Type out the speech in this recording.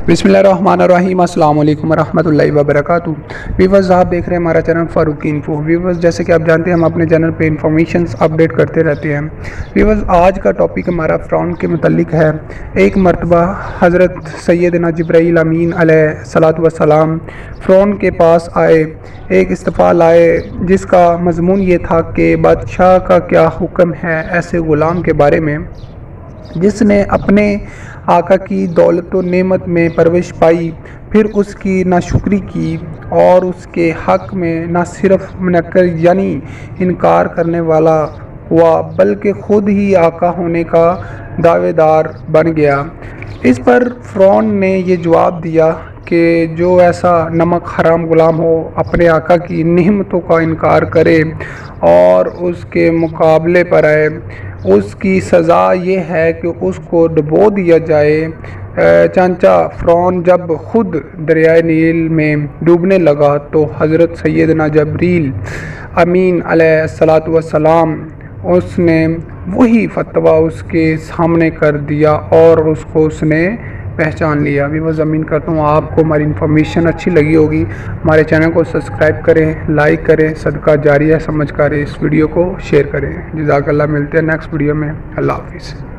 बिस्मिल्लाहिर्रहमानिर्रहीम। अस्सलाम वालेकुम वरहमतुल्लाहि वबरकातुहू। व्यूअर्स, आप देख रहे हैं हमारा चैनल फारूकी इन्फो। व्यूअर्स, जैसे कि आप जानते हैं हम अपने चैनल पे इंफॉर्मेशंस अपडेट करते रहते हैं। व्यूअर्स, आज का टॉपिक हमारा फ़िरौन के मुतल्लिक है। एक मरतबा हज़रत सैयदना जिब्राईल अमीन अलैहिस्सलातु वस्सलाम फ़िरौन के पास आए, एक इस्तीफ़ा लाए जिसका मज़मून ये था कि बादशाह का क्या हुक्म है ऐसे ग़ुलाम के बारे में जिसने अपने आका की दौलत व नेमत में परवरिश पाई, फिर उसकी नाशुक्री की और उसके हक़ में न सिर्फ मुनक्कर यानी इनकार करने वाला हुआ बल्कि ख़ुद ही आका होने का दावेदार बन गया। इस पर फ़िरौन ने ये जवाब दिया कि जो ऐसा नमक हराम ग़ुलाम हो, अपने आका की नेमतों का इनकार करे और उसके मुकाबले पर आए, उसकी सज़ा ये है कि उसको डुबो दिया जाए। चंचा फ़िरौन जब ख़ुद दरियाए नील में डूबने लगा तो हज़रत सैयदना जिब्रील अमीन अलैहिस्सलातु वस्सलाम उसने वही फतवा उसके सामने कर दिया और उसको उसने पहचान लिया। भी मैं ज़मीन करता हूँ आपको हमारी इन्फॉर्मेशन अच्छी लगी होगी। हमारे चैनल को सब्सक्राइब करें, लाइक करें, सदका जारिया समझ कर इस वीडियो को शेयर करें। जज़ाकल्लाह। मिलते हैं नेक्स्ट वीडियो में। अल्लाह हाफ़िज़।